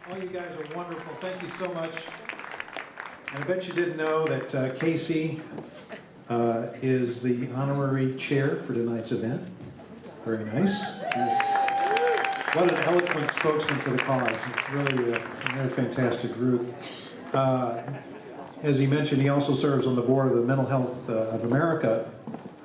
All you guys are wonderful. Thank you so much. And I bet you didn't know that Casey is the honorary chair for tonight's event. Very nice. What an eloquent spokesman for the cause. Really a fantastic group. As he mentioned, he also serves on the board of the Mental Health of America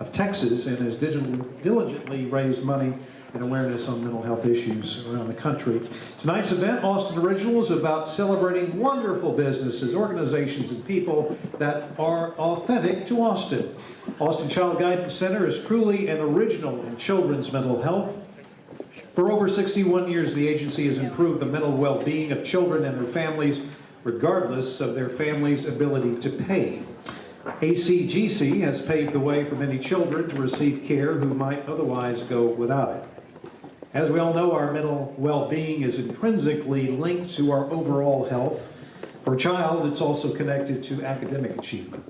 of Texas and has diligently raised money and awareness on mental health issues around the country. Tonight's event, Austin Original, is about celebrating wonderful businesses, organizations, and people that are authentic to Austin. Austin Child Guidance Center is truly an original in children's mental health. For over 61 years, the agency has improved the mental well-being of children and their families, regardless of their family's ability to pay. ACGC has paved the way for many children to receive care who might otherwise go without it. As we all know, our mental well-being is intrinsically linked to our overall health. For a child, it's also connected to academic achievement.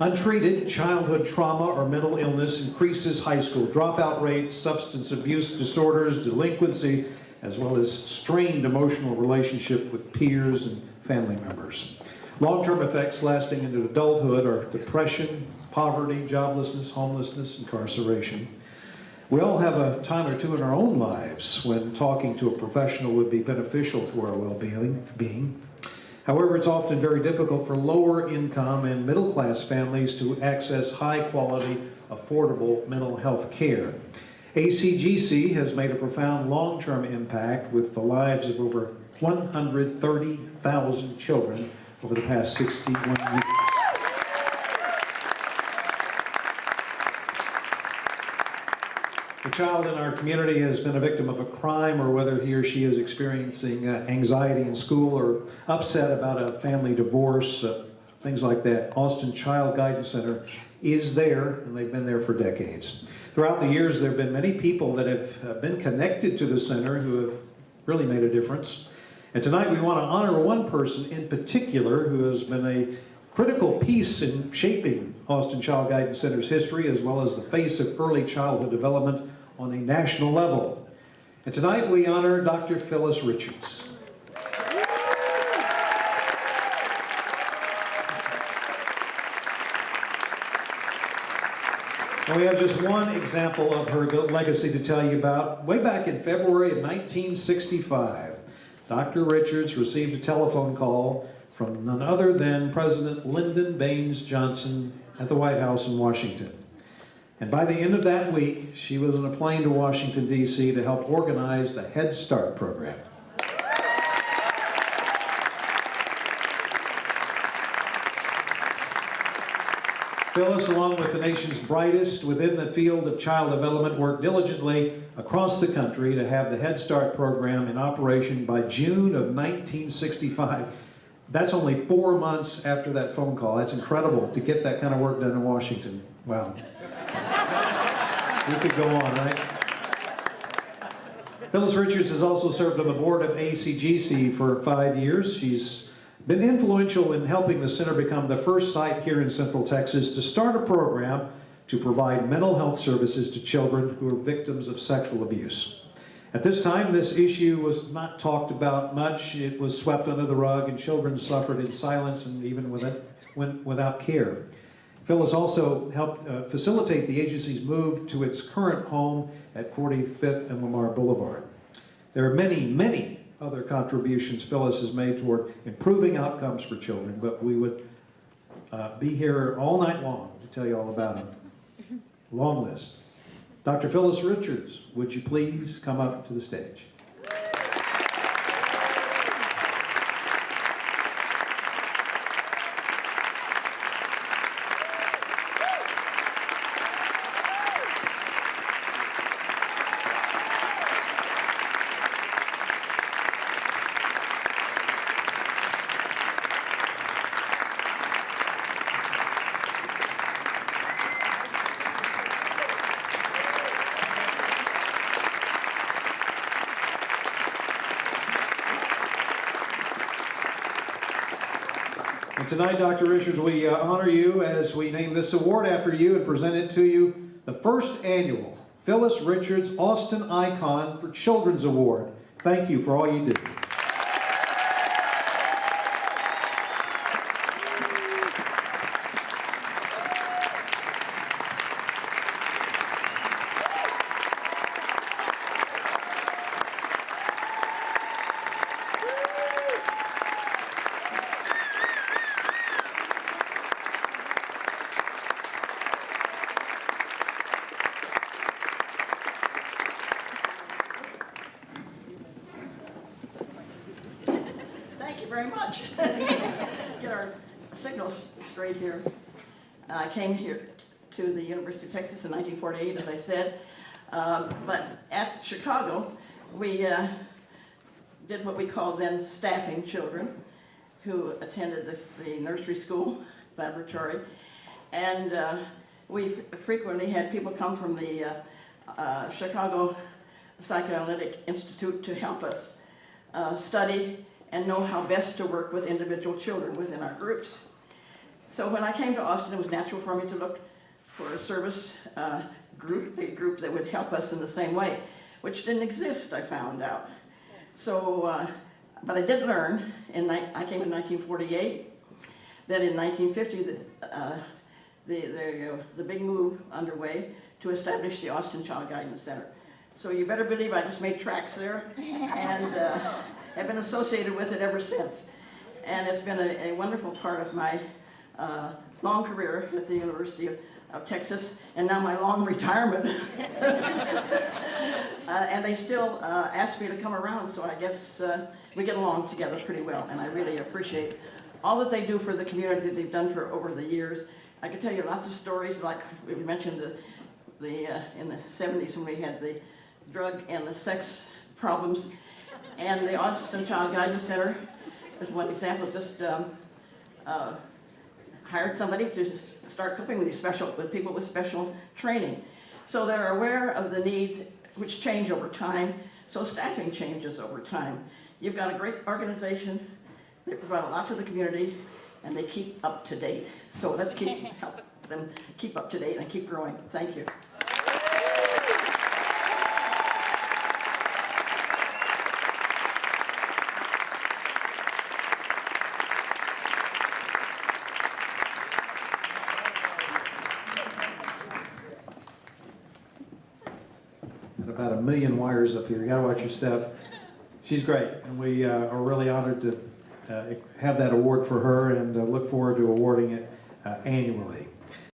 Untreated childhood trauma or mental illness increases high school dropout rates, substance abuse disorders, delinquency, as well as strained emotional relationship with peers and family members. Long-term effects lasting into adulthood are depression, poverty, joblessness, homelessness, incarceration. We all have a time or two in our own lives when talking to a professional would be beneficial to our well-being. However, it's often very difficult for lower income and middle-class families to access high-quality, affordable mental health care. ACGC has made a profound long-term impact with the lives of over 130,000 children over the past 61 years. A child in our community has been a victim of a crime, or whether he or she is experiencing anxiety in school or upset about a family divorce, things like that. Austin Child Guidance Center is there, and they've been there for decades. Throughout the years, there have been many people that have been connected to the center who have really made a difference. And tonight we want to honor one person in particular who has been a critical piece in shaping Austin Child Guidance Center's history, as well as the face of early childhood development on a national level. And tonight we honor Dr. Phyllis Richards. And we have just one example of her legacy to tell you about. Way back in February of 1965, Dr. Richards received a telephone call from none other than President Lyndon Baines Johnson at the White House in Washington. And by the end of that week, she was on a plane to Washington, D.C. to help organize the Head Start program. Phyllis, along with the nation's brightest within the field of child development, worked diligently across the country to have the Head Start program in operation by June of 1965. That's only 4 months after that phone call. That's incredible to get that kind of work done in Washington. Wow. We could go on, right? Phyllis Richards has also served on the board of ACGC for 5 years. She's been influential in helping the center become the first site here in Central Texas to start a program to provide mental health services to children who are victims of sexual abuse. At this time, this issue was not talked about much. It was swept under the rug, and children suffered in silence and even without care. Phyllis also helped facilitate the agency's move to its current home at 45th and Lamar Boulevard. There are many, many other contributions Phyllis has made toward improving outcomes for children, but we would be here all night long to tell you all about them. Long list. Dr. Phyllis Richards, would you please come up to the stage? And tonight, Dr. Richards, we honor you as we name this award after you and present it to you, the first annual Phyllis Richards Austin Icon for Children's Award. Thank you for all you do. you very much. Get our signals straight here. I came here to the University of Texas in 1948, as I said. But at Chicago, we did what we called then staffing children who attended the nursery school laboratory. And we frequently had people come from the Chicago Psychoanalytic Institute to help us study and know how best to work with individual children within our groups. So when I came to Austin, it was natural for me to look for a service group, a group that would help us in the same way, which didn't exist, I found out. So, but I did learn, I came in 1948, that in 1950, the big move underway to establish the Austin Child Guidance Center. So you better believe I just made tracks there and have been associated with it ever since. And it's been a wonderful part of my long career at the University of Texas, and now my long retirement. And they still ask me to come around, so I guess we get along together pretty well, and I really appreciate all that they do for the community that they've done for over the years. I can tell you lots of stories, like we mentioned in the 70s when we had the drug and the sex problems, and the Austin Child Guidance Center is one example. Just hired somebody to start coping with people with special training. So they're aware of the needs which change over time, so staffing changes over time. You've got a great organization, they provide a lot to the community, and they keep up to date. So let's help them keep up to date and keep growing. Thank you. About 1 million wires up here. You gotta watch your step. She's great, and we are really honored to have that award for her, and look forward to awarding it annually.